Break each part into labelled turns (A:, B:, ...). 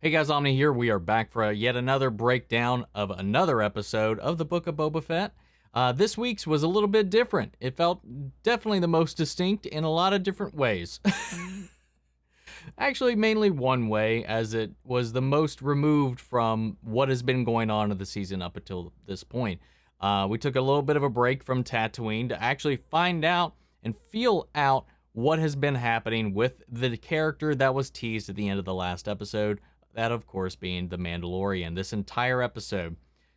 A: Hey guys, Omni here. We are back for yet another breakdown of another episode of the Book of Boba Fett. This week's was a little bit different. It felt definitely the most distinct in a lot of different ways. Actually, mainly one way, as it was the most removed from what has been going on in the season up until this point. We took a little bit of a break from Tatooine to actually find out and feel out what has been happening with the character that was teased at the end of the last episode. That, of course, being the Mandalorian. This entire episode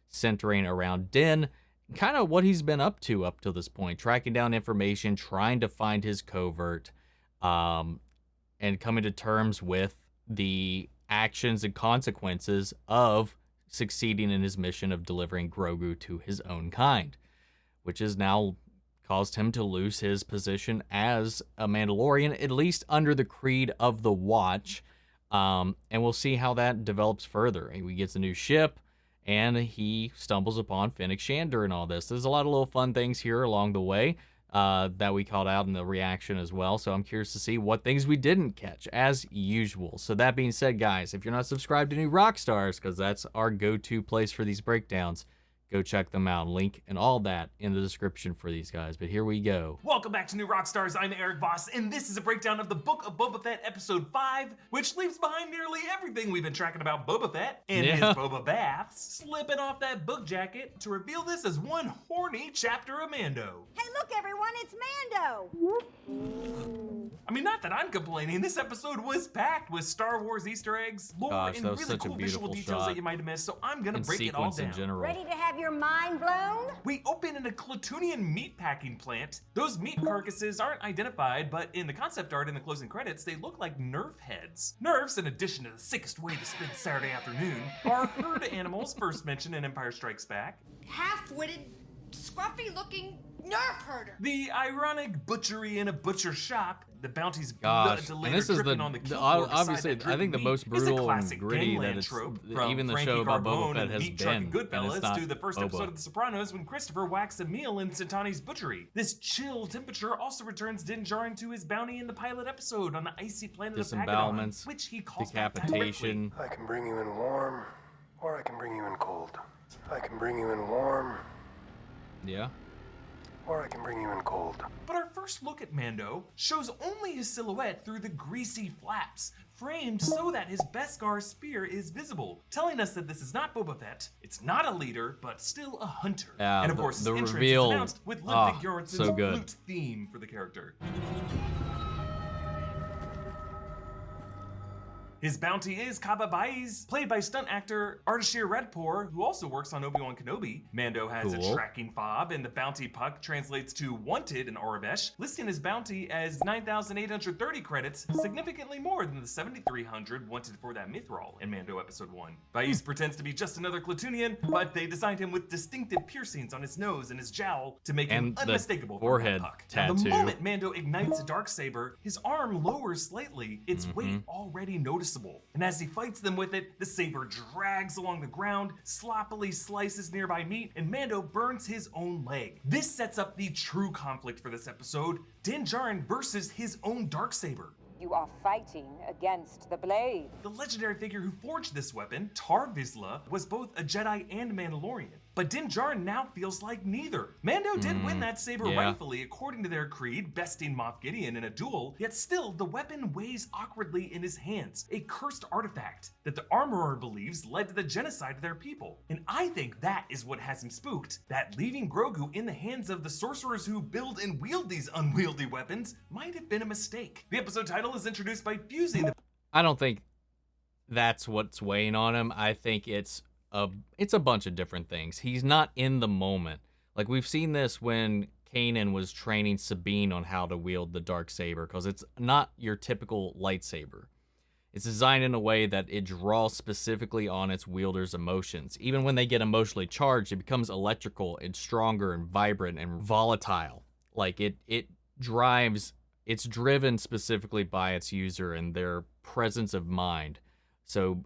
A: centering around Din, kind of what he's been up to this point, tracking down information, trying to find his covert, and coming to terms with the actions and consequences of succeeding in his mission of delivering Grogu to his own kind, which has now caused him to lose his position as a Mandalorian, at least under the creed of the Watch. And we'll see how that develops further. He gets a new ship, and he stumbles upon Fennec Shandor and all this. There's a lot of little fun things here along the way that we called out in the reaction as well. So I'm curious to see what things we didn't catch, as usual. So that being said, guys, if you're not subscribed to New Rockstars, because that's our go-to place for these breakdowns, go check them out. Link and all that in the description for these guys. But here we go.
B: Welcome back to New Rockstars. I'm Eric Voss, and this is a breakdown of the Book of Boba Fett Episode 5, which leaves behind nearly everything we've been tracking about Boba Fett and his Boba Baths, slipping off that book jacket to reveal this as one horny chapter of Mando.
C: Hey, look, everyone, it's Mando!
B: I mean, not that I'm complaining. This episode was packed with Star Wars Easter eggs, lore,
A: Gosh,
B: and
A: that was
B: really
A: such a
B: cool visual
A: beautiful
B: details
A: shot.
B: that you might have missed, so I'm gonna
A: And
B: break it all
A: sequence in
B: down.
A: general.
C: Ready to have your mind blown?
B: We open in a Clatoonian meatpacking plant. Those meat carcasses aren't identified, but in the concept art in the closing credits, they look like Nerf heads. Nerfs, in addition to the sickest way to spend Saturday afternoon, are herd animals first mentioned in Empire Strikes Back.
D: Half-witted, scruffy-looking Nerf herder.
B: The ironic butchery in a butcher shop, the bounty's
A: Gosh,
B: blood
A: and
B: later
A: this is
B: dripping
A: the
B: on the kill floor beside
A: obviously
B: that
A: I think the
B: dripping
A: most
B: meat is a
A: brutal and
B: classic
A: gritty that
B: gangland
A: it's
B: trope, from
A: even the
B: Frankie
A: show about Boba
B: Carbone
A: Fett
B: and
A: has
B: Meat Truck
A: been,
B: and
A: and it's
B: Goodfellas
A: not
B: to the first
A: Boba.
B: episode of The Sopranos when Christopher whacks a meal in Santani's butchery. This chill temperature also returns Din Djarin to his bounty in the pilot episode on the icy planet of Pagidon,
A: Disembowelments,
B: which he calls back
A: decapitation.
B: directly.
E: I can bring you in warm, or I can bring you in cold. I can bring you in warm,
A: Yeah.
E: or I can bring you in cold.
B: But our first look at Mando shows only his silhouette through the greasy flaps, framed so that his Beskar spear is visible, telling us that this is not Boba Fett, it's not a leader, but still a hunter.
A: Yeah,
B: and of course, his
A: the
B: entrance
A: reveal-
B: is announced with
A: ah,
B: Ludwig Göransson's
A: so good.
B: flute theme for the character. His bounty is Kaba Baiz, played by stunt actor Ardashir Radpour, who also works on Obi-Wan Kenobi. Mando has a
A: Cool.
B: tracking fob, and the bounty puck translates to wanted in Oravesh, listing his bounty as 9,830 credits, significantly more than the 7,300 wanted for that Mythrol in Mando Episode 1. Baiz pretends to be just another Clatoonian, but they designed him with distinctive piercings on his nose and his jowl to make him
A: And the
B: unmistakable
A: forehead
B: from that puck. Now, the
A: tattoo.
B: moment Mando ignites a Darksaber, his arm lowers slightly, its weight already noticeable. And as he fights them with it, the saber drags along the ground, sloppily slices nearby meat, and Mando burns his own leg. This sets up the true conflict for this episode, Din Djarin versus his own Darksaber.
F: You are fighting against the blade.
B: The legendary figure who forged this weapon, Paz Viszla, was both a Jedi and Mandalorian. But Din Djarin now feels like neither. Mando did win that saber
A: yeah.
B: rightfully according to their creed, besting Moff Gideon in a duel, yet still the weapon weighs awkwardly in his hands, a cursed artifact that the armorer believes led to the genocide of their people. And I think that is what has him spooked, that leaving Grogu in the hands of the sorcerers who build and wield these unwieldy weapons might have been a mistake. The episode title is introduced by fusing the
A: I don't think that's what's weighing on him. I think it's a bunch of different things. He's not in the moment. Like, we've seen this when Kanan was training Sabine on how to wield the Darksaber, because it's not your typical lightsaber. It's designed in a way that it draws specifically on its wielder's emotions. Even when they get emotionally charged, it becomes electrical and stronger and vibrant and volatile. Like, it drives, it's driven specifically by its user and their presence of mind. So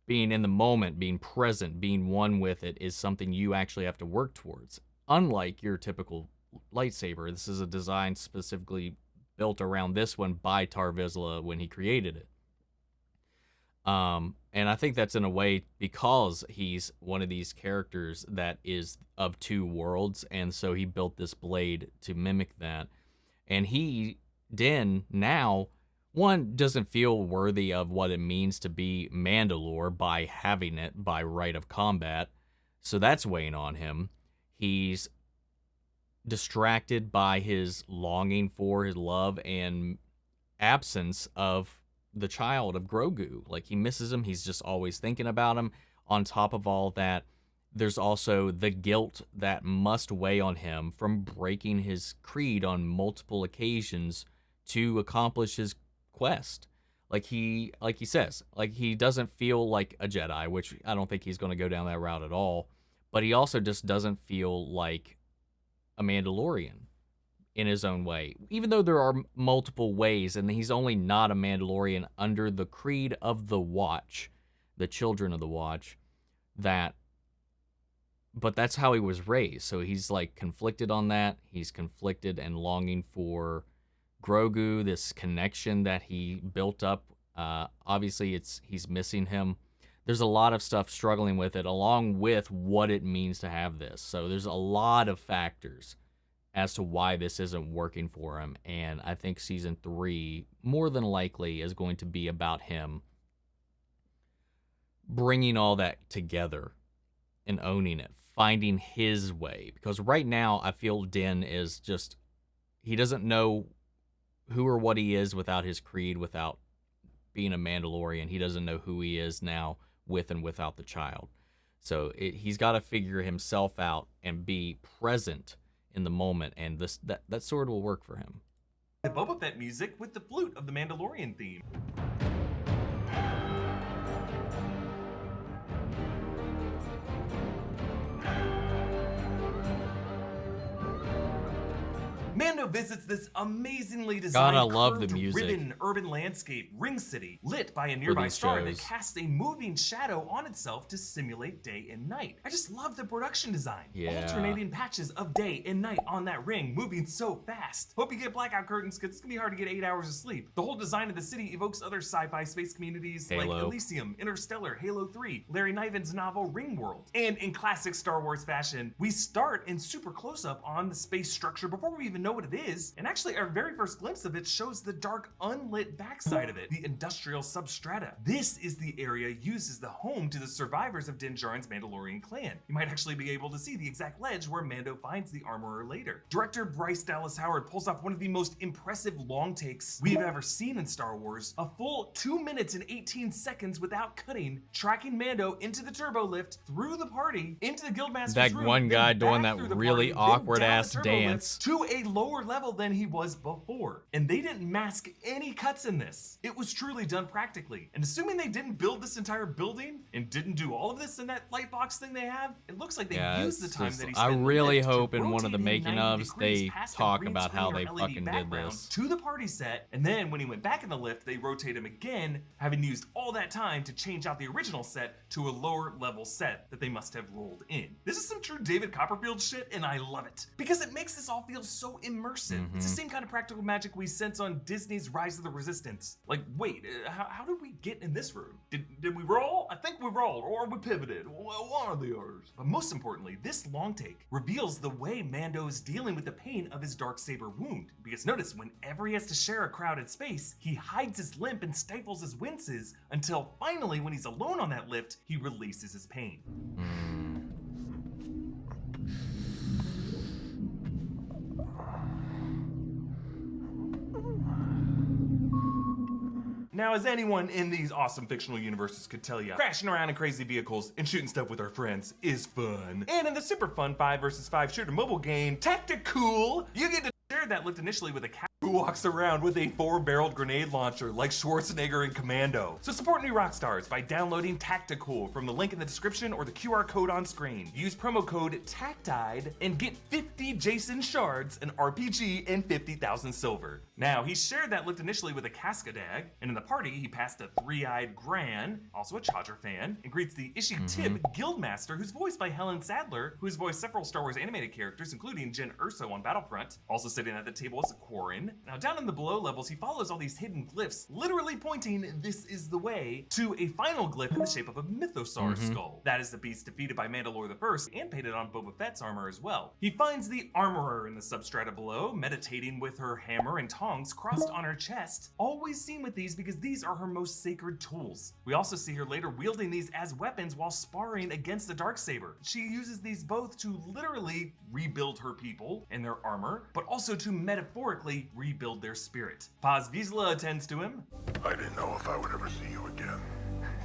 A: being in the moment, being present, being one with it is something you actually have to work towards. Unlike your typical lightsaber, this is a design specifically built around this one by Paz Viszla when he created it. And I think that's in a way because he's one of these characters that is of two worlds, and so he built this blade to mimic that. And Din, now, one, doesn't feel worthy of what it means to be Mandalore by having it by right of combat, so that's weighing on him. He's distracted by his longing for his love and absence of the child of Grogu. Like, he misses him. He's just always thinking about him. On top of all that, there's also the guilt that must weigh on him from breaking his creed on multiple occasions to accomplish his quest. Like he says, like, he doesn't feel like a Jedi, which I don't think he's going to go down that route at all. But he also just doesn't feel like a Mandalorian in his own way, even though there are multiple ways, and he's only not a Mandalorian under the creed of the Watch, the children of the Watch, but that's how he was raised. So he's like conflicted on that. He's conflicted and longing for Grogu, this connection that he built up. Obviously he's missing him. There's a lot of stuff struggling with it, along with what it means to have this. So there's a lot of factors as to why this isn't working for him. And I think season 3, more than likely, is going to be about him bringing all that together and owning it, finding his way. Because right now, I feel Din is just, he doesn't know who or what he is without his creed, without being a Mandalorian. He doesn't know who he is now with and without the child. So he's got to figure himself out and be present in the moment, and that sword will work for him.
B: The Boba Fett music with the flute of the Mandalorian theme. Mando visits this amazingly designed,
A: God, I love the
B: curved,
A: music.
B: ribbon urban landscape, Ring City, lit by a nearby star that
A: shows.
B: casts a moving shadow on itself to simulate day and night. I just love the production design.
A: Yeah.
B: Alternating patches of day and night on that ring, moving so fast. Hope you get blackout curtains, because it's gonna be hard to get 8 hours of sleep. The whole design of the city evokes other sci-fi space communities like
A: Halo.
B: Elysium, Interstellar, Halo 3, Larry Niven's novel Ringworld. And in classic Star Wars fashion, we start in super close-up on the space structure before we even know what it is. And actually, our very first glimpse of it shows the dark, unlit backside of it, the industrial substrata. This is the area used as the home to the survivors of Din Djarin's Mandalorian clan. You might actually be able to see the exact ledge where Mando finds the armorer later. Director Bryce Dallas Howard pulls off one of the most impressive long takes we've ever seen in Star Wars, a full 2 minutes and 18 seconds without cutting, tracking Mando into the turbo lift, through the party, into the Guildmaster's
A: That
B: room,
A: one
B: then
A: guy doing
B: back
A: that
B: through the
A: really
B: party, then
A: awkward
B: down the
A: ass
B: turbo lift
A: dance.
B: to a lower level than he was before. And they didn't mask any cuts in this. It was truly done practically. And assuming they didn't build this entire building and didn't do all of this in that light box thing they have, it looks like they used the time that he spent
A: I
B: in the
A: really
B: lift to
A: hope in one of the
B: rotate
A: making
B: 90
A: ofs
B: degrees
A: they
B: past a
A: talk
B: green
A: about how
B: screen
A: they
B: or LED
A: fucking did
B: background
A: this.
B: to the party set, and then when he went back in the lift, they rotate him again, having used all that time to change out the original set to a lower level set that they must have rolled in. This is some true David Copperfield shit, and I love it because it makes this all feel so immersive. It's the same kind of practical magic we sense on Disney's Rise of the Resistance. Like, wait, how did we get in this room? Did we roll? I think we rolled, or we pivoted. One of the others. But most importantly, this long take reveals the way Mando is dealing with the pain of his Darksaber wound. Because notice, whenever he has to share a crowded space, he hides his limp and stifles his winces until finally, when he's alone on that lift, he releases his pain. Now, as anyone in these awesome fictional universes could tell you, crashing around in crazy vehicles and shooting stuff with our friends is fun. And in the super fun 5 vs 5 shooter mobile game, Tacticool, you get to share that lift initially with a cat who walks around with a 4-barreled grenade launcher like Schwarzenegger in Commando. So support new rock stars by downloading Tacticool from the link in the description or the QR code on screen. Use promo code TACTIED and get 50 Jason shards, an RPG, and 50,000 silver. Now, he shared that lift initially with a Cascadag, and in the party, he passed a 3-eyed Gran, also a Charger fan, and greets the Ishi Tib Guildmaster, who's voiced by Helen Sadler, who has voiced several Star Wars animated characters, including Jyn Erso on Battlefront. Also sitting at the table is a Quarren, Now down in the below levels, he follows all these hidden glyphs, literally pointing "this is the way" to a final glyph in the shape of a mythosaur skull. That is the beast defeated by Mandalore the First and painted on Boba Fett's armor as well. He finds the armorer in the substrata below, meditating with her hammer and tongs crossed on her chest, always seen with these because these are her most sacred tools. We also see her later wielding these as weapons while sparring against the Darksaber. She uses these both to literally rebuild her people and their armor, but also to metaphorically rebuild their spirit. Paz Viszla attends to him.
E: I didn't know if I would ever see you again.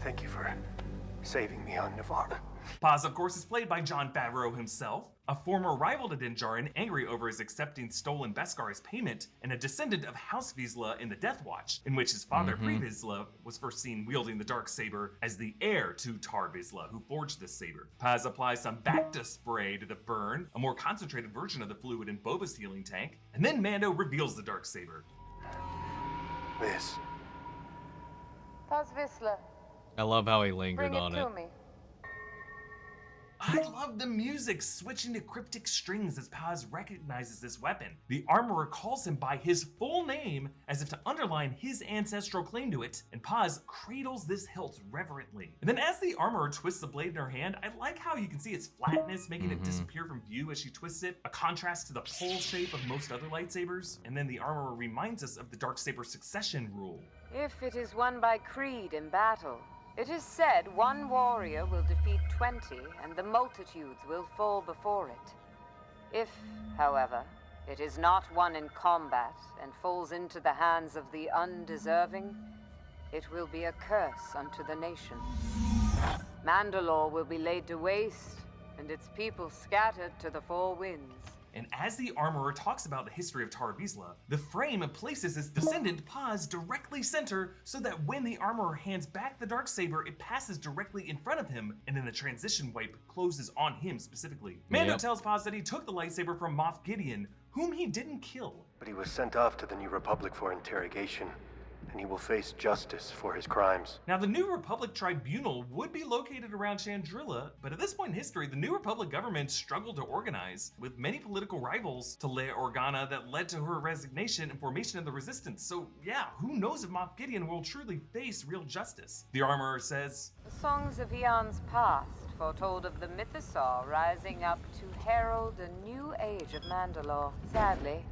E: Thank you for saving me on Navarre.
B: Paz, of course, is played by Jon Favreau himself, a former rival to Din Djarin, angry over his accepting stolen Beskar as payment, and a descendant of House Viszla in the Death Watch, in which his father, Pre Viszla, was first seen wielding the Darksaber as the heir to Tar Viszla, who forged this saber. Paz applies some Bacta spray to the burn, a more concentrated version of the fluid in Boba's healing tank, and then Mando reveals the Darksaber.
E: This.
F: Paz Viszla,
A: I love how he lingered
F: bring it
A: on
F: to
A: it.
F: me.
B: I love the music switching to cryptic strings as Paz recognizes this weapon. The armorer calls him by his full name as if to underline his ancestral claim to it, and Paz cradles this hilt reverently. And then as the armorer twists the blade in her hand, I like how you can see its flatness making it disappear from view as she twists it, a contrast to the pole shape of most other lightsabers. And then the armorer reminds us of the Darksaber succession rule.
F: If it is won by creed in battle, it is said one warrior will defeat 20, and the multitudes will fall before it. If, however, it is not won in combat and falls into the hands of the undeserving, it will be a curse unto the nation. Mandalore will be laid to waste, and its people scattered to the four winds.
B: And as the armorer talks about the history of Tar Viszla, the frame places his descendant Paz directly center so that when the armorer hands back the Darksaber, it passes directly in front of him, and then the transition wipe closes on him specifically. Mando tells Paz that he took the lightsaber from Moff Gideon, whom he didn't kill.
E: But he was sent off to the New Republic for interrogation, and he will face justice for his crimes.
B: Now, the New Republic Tribunal would be located around Chandrila, but at this point in history, the New Republic government struggled to organize, with many political rivals to Leia Organa that led to her resignation and formation of the Resistance. So yeah, who knows if Moff Gideon will truly face real justice? The armorer says,
F: The songs of eons past foretold of the mythosaur rising up to herald a new age of Mandalore. Sadly,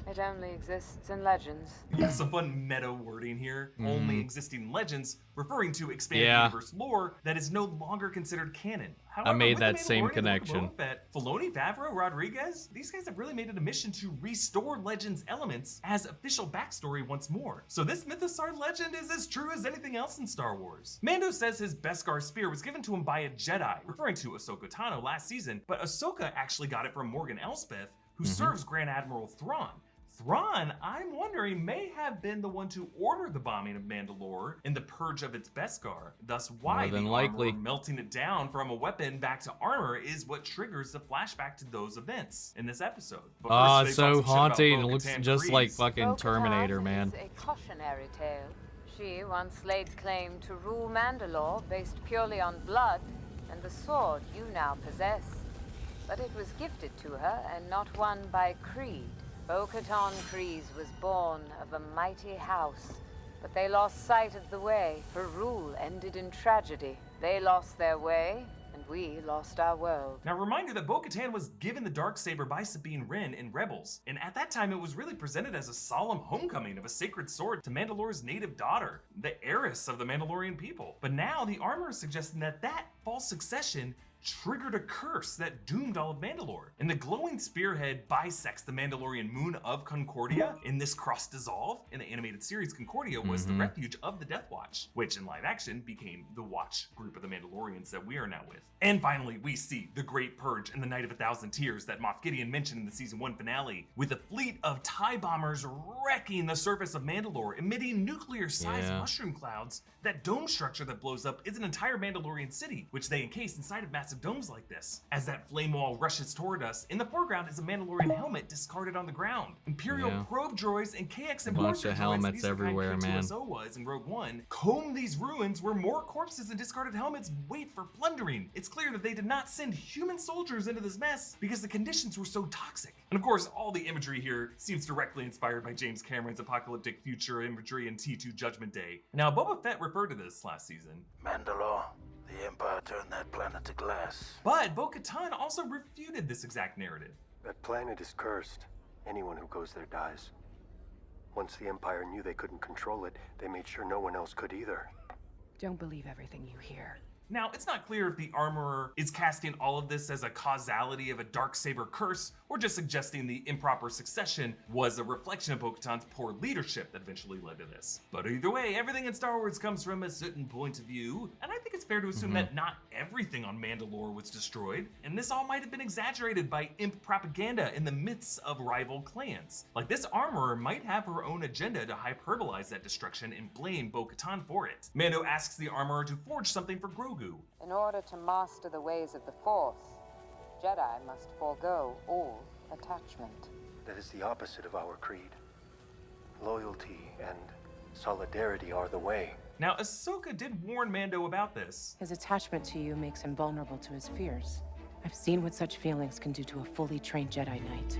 F: it only exists in legends.
B: yeah, some fun meta wording here. Only existing in legends, referring to expanded universe lore that is no longer considered canon. However,
A: made
B: with
A: that
B: The
A: same
B: Mandalorian and the Book of
A: connection.
B: Boba Fett, Filoni, Favreau, Rodriguez, these guys have really made it a mission to restore Legends elements as official backstory once more. So this Mythosaur legend is as true as anything else in Star Wars. Mando says his Beskar spear was given to him by a Jedi, referring to Ahsoka Tano last season, but Ahsoka actually got it from Morgan Elspeth, who serves Grand Admiral Thrawn. Thrawn, I'm wondering, may have been the one to order the bombing of Mandalore and the purge of its Beskar. Thus why
A: More than
B: the
A: likely.
B: armor melting it down from a weapon back to armor is what triggers the flashback to those events in this episode. But
A: Ah,
B: first, they
A: so
B: talk some shit about
A: haunting. It looks
B: Bo-Katan
A: just like
B: Kryze.
A: fucking
F: Bo-Katan
A: Terminator, man.
F: is a cautionary tale. She once laid claim to rule Mandalore based purely on blood and the sword you now possess. But it was gifted to her and not won by creed. Bo-Katan Kryze was born of a mighty house, but they lost sight of the way. Her rule ended in tragedy. They lost their way, and we lost our world.
B: Now, reminder that Bo-Katan was given the Darksaber by Sabine Wren in Rebels, and at that time it was really presented as a solemn homecoming of a sacred sword to Mandalore's native daughter, the heiress of the Mandalorian people. But now the armor is suggesting that that false succession triggered a curse that doomed all of Mandalore. And the glowing spearhead bisects the Mandalorian moon of Concordia in this cross dissolve. In the animated series, Concordia was the refuge of the Death Watch, which in live action became the Watch group of the Mandalorians that we are now with. And finally, we see the Great Purge and the Night of a Thousand Tears that Moff Gideon mentioned in the season 1 finale, with a fleet of TIE bombers wrecking the surface of Mandalore, emitting nuclear-sized mushroom clouds. That dome structure that blows up is an entire Mandalorian city, which which they encase inside of massive domes like this. As that flame wall rushes toward us, in the foreground is a Mandalorian helmet discarded on the ground. Imperial probe droids and KX and
A: bunch of helmets everywhere, man.
B: Was in Rogue One, comb these ruins where more corpses and discarded helmets wait for plundering. It's clear that they did not send human soldiers into this mess because the conditions were so toxic. And of course, all the imagery here seems directly inspired by James Cameron's apocalyptic future imagery in T2 Judgment Day. Now, Boba Fett referred to this last season.
G: Mandalore, the Empire turned that planet to glass.
B: But Bo-Katan also refuted this exact narrative.
E: That planet is cursed. Anyone who goes there dies. Once the Empire knew they couldn't control it, they made sure no one else could either.
H: Don't believe everything you hear.
B: Now, it's not clear if the armorer is casting all of this as a causality of a Darksaber curse, or just suggesting the improper succession was a reflection of Bo-Katan's poor leadership that eventually led to this. But either way, everything in Star Wars comes from a certain point of view, and I think it's fair to assume that not everything on Mandalore was destroyed, and this all might have been exaggerated by imp propaganda in the midst of rival clans. Like, this armorer might have her own agenda to hyperbolize that destruction and blame Bo-Katan for it. Mando asks the armorer to forge something for Grogu.
F: In order to master the ways of the Force, Jedi must forego all attachment.
E: That is the opposite of our creed. Loyalty and solidarity are the way.
B: Now, Ahsoka did warn Mando about this.
H: His attachment to you makes him vulnerable to his fears. I've seen what such feelings can do to a fully trained Jedi Knight.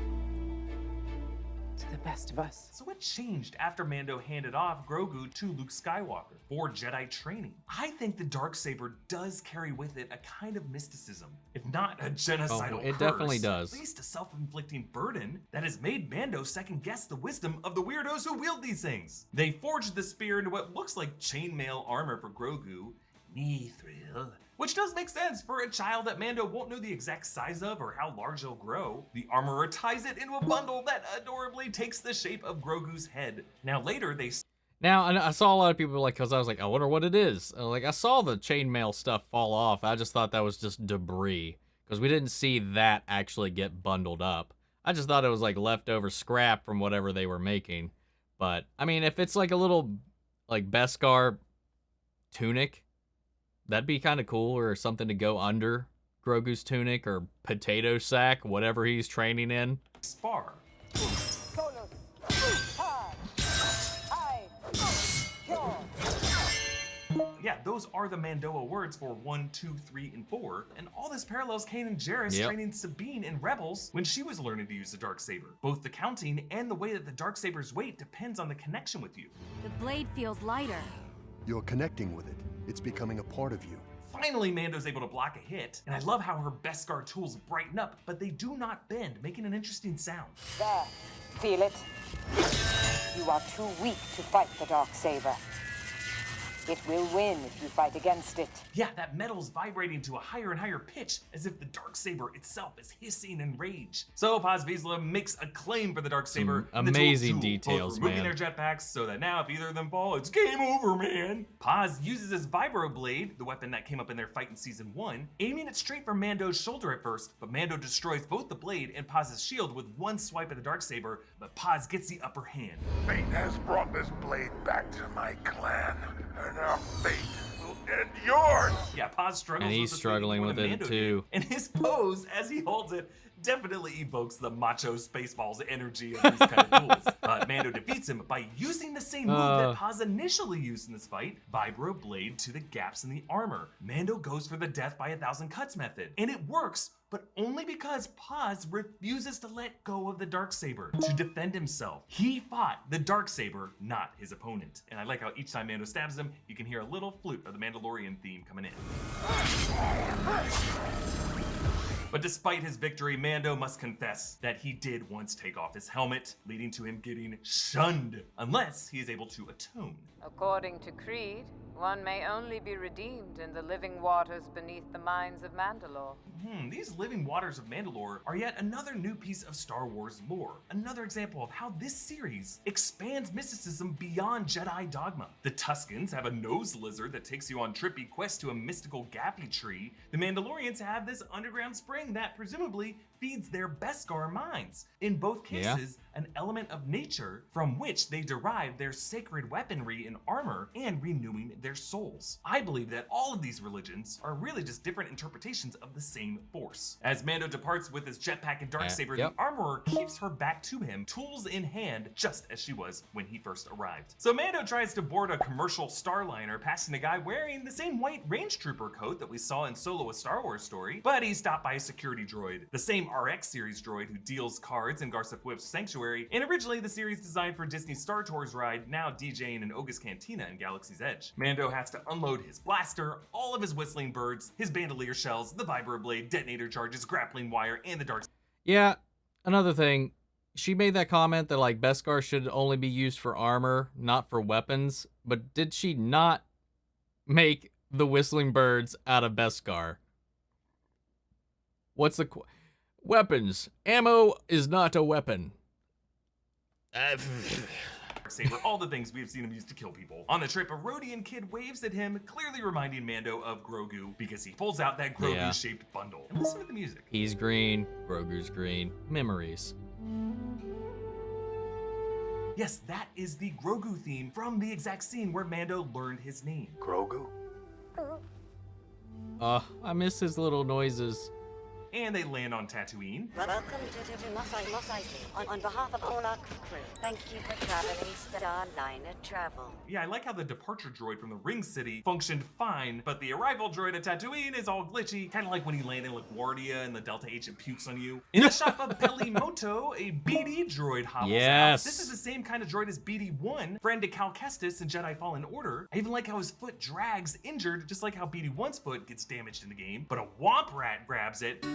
H: To the best of us.
B: So what changed after Mando handed off Grogu to Luke Skywalker for Jedi training? I think the Darksaber does carry with it a kind of mysticism, if not a genocidal
A: it
B: curse,
A: definitely does.
B: at least a self-inflicting burden that has made Mando second-guess the wisdom of the weirdos who wield these things. They forged the spear into what looks like chainmail armor for Grogu, Mithril, which does make sense for a child that Mando won't know the exact size of or how large it'll grow. The armorer ties it into a bundle that adorably takes the shape of Grogu's head. Now later they...
A: Now, I saw a lot of people because I was like, I wonder what it is. Like, I saw the chainmail stuff fall off. I just thought that was just debris because we didn't see that actually get bundled up. I just thought it was like leftover scrap from whatever they were making. But, I mean, if it's like a little, like, Beskar tunic, that'd be kind of cool, or something to go under Grogu's tunic or potato sack, whatever he's training in.
B: spar. Yeah, those are the Mandoa words for 1, 2, 3, and 4. And all this parallels Kanan Jarrus training Sabine in Rebels when she was learning to use the Darksaber. Both the counting and the way that the Darksaber's weight depends on the connection with you.
I: The blade feels lighter.
J: You're connecting with it. It's becoming a part of you.
B: Finally, Mando's able to block a hit, and I love how her Beskar tools brighten up, but they do not bend, making an interesting sound.
F: There. Feel it? You are too weak to fight the Darksaber. It will win if you fight against it.
B: Yeah, that metal's vibrating to a higher and higher pitch, as if the Darksaber itself is hissing in rage. So Paz Viszla makes a claim for the Darksaber.
A: Amazing details,
B: removing
A: man.
B: their jetpacks so that now if either of them fall, it's game over, man. Paz uses his vibro blade, the weapon that came up in their fight in season 1, aiming it straight for Mando's shoulder at first, but Mando destroys both the blade and Paz's shield with one swipe of the Darksaber, but Paz gets the upper hand.
G: Fate has brought this blade back to my clan, and our fate will end yours!
B: Yeah, Paz struggles
A: And he's
B: with this
A: struggling
B: more
A: with
B: than
A: it
B: Mando
A: too.
B: did. And his pose as he holds it definitely evokes the macho Spaceballs energy of these kind of duels. But Mando defeats him by using the same move that Paz initially used in this fight, Vibro Blade to the gaps in the armor. Mando goes for the death by 1,000 cuts method, and it works, but only because Paz refuses to let go of the Darksaber to defend himself. He fought the Darksaber, not his opponent. And I like how each time Mando stabs him, you can hear a little flute of the Mandalorian theme coming in. But despite his victory, Mando must confess that he did once take off his helmet, leading to him getting shunned, unless he is able to atone.
F: According to Creed, one may only be redeemed in the living waters beneath the mines of Mandalore.
B: These living waters of Mandalore are yet another new piece of Star Wars lore. Another example of how this series expands mysticism beyond Jedi dogma. The Tuscans have a nose lizard that takes you on trippy quests to a mystical gaffy tree. The Mandalorians have this underground spring that presumably feeds their Beskar minds. In both cases, an element of nature from which they derive their sacred weaponry and armor and renewing their souls. I believe that all of these religions are really just different interpretations of the same force. As Mando departs with his jetpack and Darksaber, the armorer keeps her back to him, tools in hand, just as she was when he first arrived. So Mando tries to board a commercial starliner, passing a guy wearing the same white range trooper coat that we saw in Solo: A Star Wars Story, but he's stopped by a security droid, the same RX series droid who deals cards in Garsa Fwip's Sanctuary, and originally the series designed for Disney's Star Tours ride, now DJing in Oga's Cantina in Galaxy's Edge. Mando has to unload his blaster, all of his whistling birds, his bandolier shells, the vibroblade, detonator charges, grappling wire, and the dark.
A: Yeah, another thing. She made that comment that like Beskar should only be used for armor, not for weapons. But did she not make the whistling birds out of Beskar? What's the weapons? Ammo is not a weapon.
B: Saber, all the things we have seen him use to kill people. On the trip, a Rodian kid waves at him, clearly reminding Mando of Grogu because he pulls out that Grogu-shaped bundle. And listen to the music.
A: He's green, Grogu's green. Memories.
B: Yes, that is the Grogu theme from the exact scene where Mando learned his name.
E: Grogu?
A: I miss his little noises.
B: And they land on Tatooine.
C: Welcome to Mos Eisley. On behalf of all our crew, thank you for traveling Starliner Travel.
B: Yeah, I like how the departure droid from the Ring City functioned fine, but the arrival droid at Tatooine is all glitchy, kind of like when he landed in LaGuardia and the Delta agent pukes on you. In the shop of Pelimoto, a BD droid hobbles out. This is the same kind of droid as BD-1, friend to Cal Kestis in Jedi Fallen Order. I even like how his foot drags injured, just like how BD-1's foot gets damaged in the game, but a Womp Rat grabs it.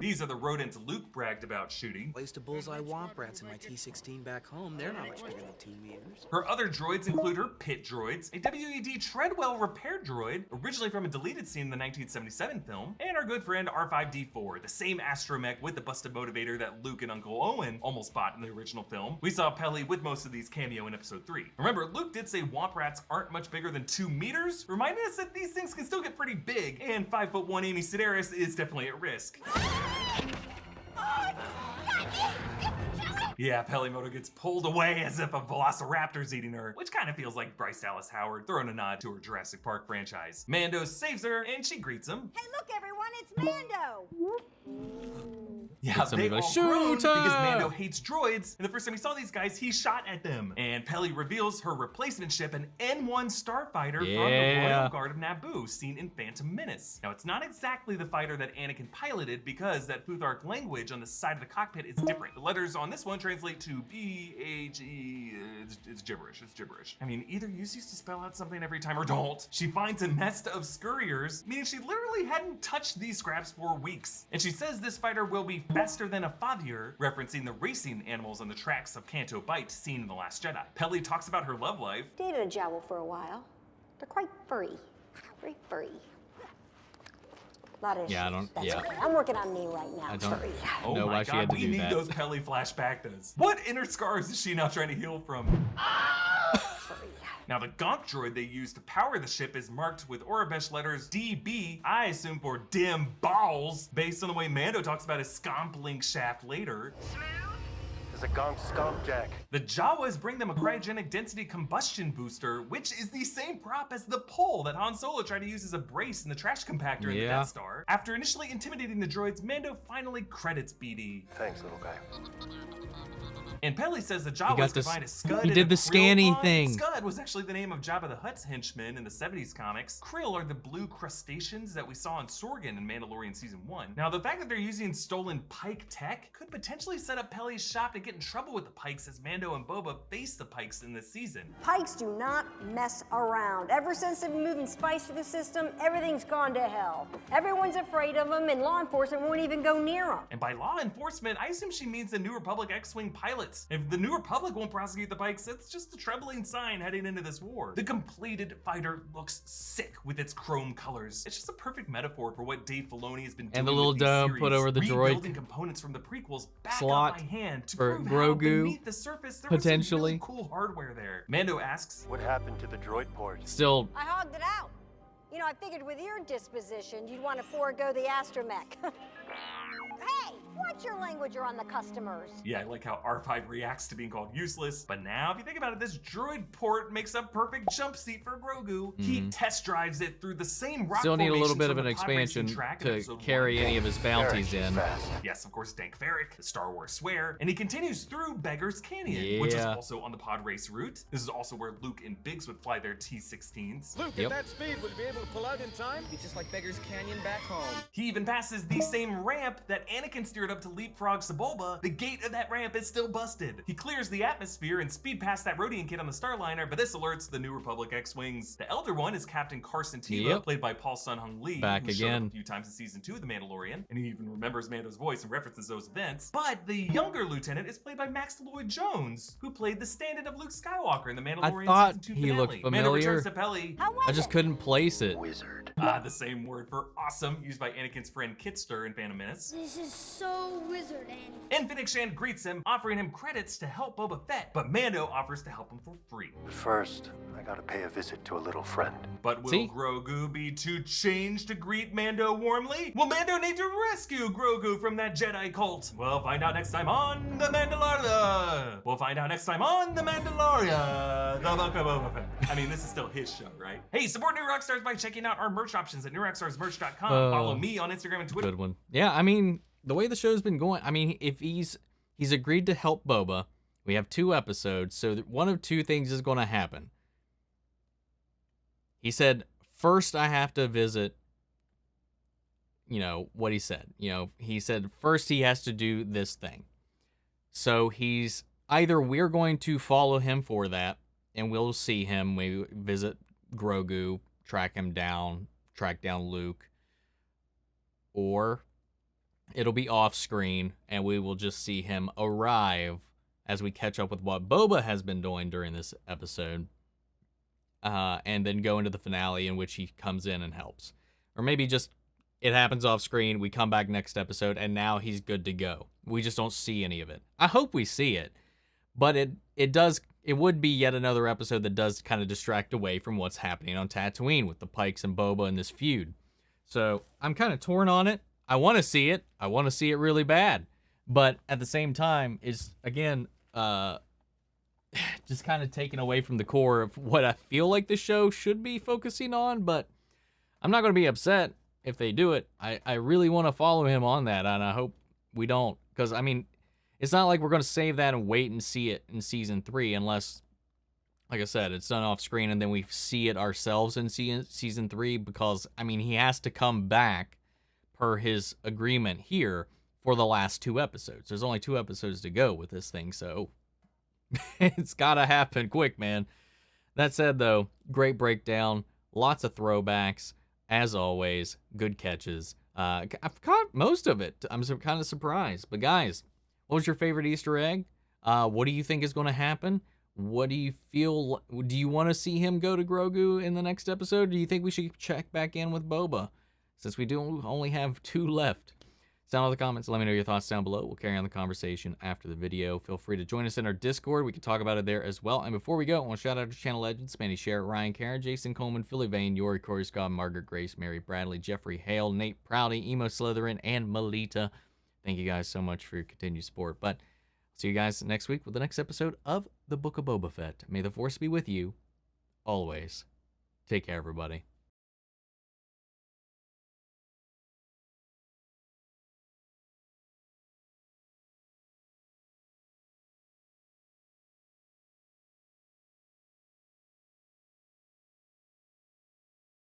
B: These are the rodents Luke bragged about shooting.
K: Placed a bullseye womp rats in my T-16 back home. They're not much bigger than 2 meters.
B: Her other droids include her pit droids, a WED Treadwell repair droid, originally from a deleted scene in the 1977 film, and our good friend R5-D4, the same astromech with the busted motivator that Luke and Uncle Owen almost bought in the original film. We saw Peli with most of these cameo in episode 3. Remember, Luke did say womp rats aren't much bigger than 2 meters, reminding us that these things can still get pretty big, and 5'1" Amy Sedaris is definitely at risk. Yeah, Pelimoto gets pulled away as if a velociraptor's eating her, which kind of feels like Bryce Dallas Howard throwing a nod to her Jurassic Park franchise. Mando saves her, and she greets him.
C: Hey, look, everyone, it's Mando!
B: Yeah, they all groan because Mando hates droids, and the first time he saw these guys, he shot at them. And Peli reveals her replacement ship, an N1 starfighter from the Royal Guard of Naboo, seen in Phantom Menace. Now, it's not exactly the fighter that Anakin piloted because that Futhark language on the side of the cockpit is different. The letters on this one translate to B-H-E. It's gibberish. It's gibberish. I mean, either use these to spell out something every time or don't. She finds a nest of scurriers, meaning she literally hadn't touched these scraps for weeks. And she says this fighter will be faster than a fathier, referencing the racing animals on the tracks of Canto Bight seen in The Last Jedi. Peli talks about her love life.
C: Dated a jowl for a while. They're quite furry. Very furry. A lot of issues. Okay. I'm working on me right now.
A: I don't
B: Oh
A: know
B: my
A: why she had
B: God,
A: to
B: we
A: do
B: need
A: that.
B: those Peli flashbacks. What inner scars is she now trying to heal from? Now, the Gonk droid they use to power the ship is marked with Orabesh letters DB, I assume for dim balls, based on the way Mando talks about his scomp link shaft later.
E: There's a Gonk Scomp Jack.
B: The Jawas bring them a cryogenic density combustion booster, which is the same prop as the pole that Han Solo tried to use as a brace in the trash compactor in the Death Star. After initially intimidating the droids, Mando finally credits BD.
E: Thanks, little guy.
B: And Peli says the Jawas could find a Scud.
A: He did the scanning
B: line.
A: thing.
B: Scud was actually the name of Jabba the Hutt's henchmen in the 70s comics. Krill are the blue crustaceans that we saw in Sorgan in Mandalorian Season 1. Now, the fact that they're using stolen Pike tech could potentially set up Peli's shop to get in trouble with the Pikes as Mando and Boba face the Pikes in this season.
C: Pikes do not mess around. Ever since they've been moving spice through the system, everything's gone to hell. Everyone's afraid of them, and law enforcement won't even go near them.
B: And by law enforcement, I assume she means the New Republic X-Wing pilots. If the New Republic won't prosecute the Pikes, it's just a troubling sign heading into this war. The completed fighter looks sick with its chrome colors. It's just a perfect metaphor for what Dave Filoni has been doing
A: And the little
B: with these
A: dome
B: series,
A: put over the droid
B: rebuilding components from the prequels back
A: slot
B: up by hand to
A: for
B: prove
A: Grogu,
B: how beneath the surface there was some really cool hardware there. Mando asks,
E: what happened to the droid port?
A: Still,
C: I hogged it out. You know, I figured with your disposition, you'd want to forego the astromech. Hey, watch your language around the customers.
B: Yeah, I like how R5 reacts to being called useless. But now, if you think about it, this droid port makes a perfect jump seat for Grogu. He test drives it through the same rock
A: Still need a little
B: formations
A: bit
B: from
A: of an
B: the pod racing
A: expansion
B: track in
A: to
B: episode
A: carry
B: 1.
A: any of his bounties in.
B: Yes, of course, Dank Ferric, the Star Wars swear, and he continues through Beggar's Canyon, which is
A: Yeah.
B: also on the pod race route. This is also where Luke and Biggs would fly their T-16s.
K: Luke,
A: Yep.
K: at that speed, will you be able to pull out in time? It's just like Beggar's Canyon back home.
B: He even passes the same ramp that Anakin steered up to leapfrog Sebulba. The gate of that ramp is still busted. He clears the atmosphere and speed past that Rodian kid on the Starliner, but this alerts the New Republic X-Wings. The elder one is Captain Carson Teva,
A: Yep.
B: played by Paul Sun-Hung Lee,
A: Back
B: who showed up
A: again.
B: a few times in season 2 of The Mandalorian, and he even remembers Mando's voice and references those events. But the younger lieutenant is played by Max Lloyd-Jones, who played the stand-in of Luke Skywalker in The Mandalorian
A: thought
B: season 2
A: he
B: finale.
A: looked
B: Mando
A: familiar.
B: returns to Peli.
C: How was
A: I just
C: it?
A: couldn't place it.
E: Wizard.
B: The same word for awesome used by Anakin's friend Kitster in Phantom Menace.
D: This is so wizard, Annie.
B: And Fennec Shand greets him, offering him credits to help Boba Fett, but Mando offers to help him for free.
E: First, I gotta pay a visit to a little friend.
B: But will
A: See?
B: Grogu be too changed to greet Mando warmly? Will Mando need to rescue Grogu from that Jedi cult? We'll find out next time on The Mandalorian. We'll find out next time on The Mandalorian. The Book of Boba Fett. I mean, this is still his show, right? Hey, support New Rockstars by checking out our merch options at newrockstarsmerch.com. Follow me on Instagram and Twitter.
A: Good one. Yeah, I mean, the way the show's been going, I mean, if he's agreed to help Boba, we have 2 episodes, so one of 2 things is going to happen. He said, first I have to visit, you know, what he said. You know, he said first he has to do this thing. So he's either we're going to follow him for that, and we'll see him, we visit Grogu, track him down, track down Luke, or it'll be off screen and we will just see him arrive as we catch up with what Boba has been doing during this episode, and then go into the finale in which he comes in and helps. Or maybe just it happens off screen, we come back next episode, and now he's good to go. We just don't see any of it. I hope we see it, but it would be yet another episode that does kind of distract away from what's happening on Tatooine with the Pikes and Boba and this feud. So I'm kind of torn on it. I want to see it. I want to see it really bad. But at the same time, it's, again, just kind of taken away from the core of what I feel like the show should be focusing on. But I'm not going to be upset if they do it. I really want to follow him on that, and I hope we don't. Because, I mean, it's not like we're going to save that and wait and see it in season 3 unless, like I said, it's done off screen and then we see it ourselves in season 3, because, I mean, he has to come back per his agreement here for the last 2 episodes. There's only 2 episodes to go with this thing, so it's got to happen quick, man. That said, though, great breakdown, lots of throwbacks, as always, good catches. I've caught most of it. I'm kind of surprised. But guys, what was your favorite Easter egg? What do you think is going to happen? What do you feel? Do you want to see him go to Grogu in the next episode? Do you think we should check back in with Boba, since we do only have 2 left? Sound in the comments. Let me know your thoughts down below. We'll carry on the conversation after the video. Feel free to join us in our Discord. We can talk about it there as well. And before we go, I want to shout out to channel legends: Spanny Share, Ryan Karen, Jason Coleman, Philly Vane, Yori, Corey Scott, Margaret Grace, Mary Bradley, Jeffrey Hale, Nate Prouty, Emo Slytherin, and Melita. Thank you guys so much for your continued support. But see you guys next week with the next episode of The Book of Boba Fett. May the Force be with you always. Take care, everybody.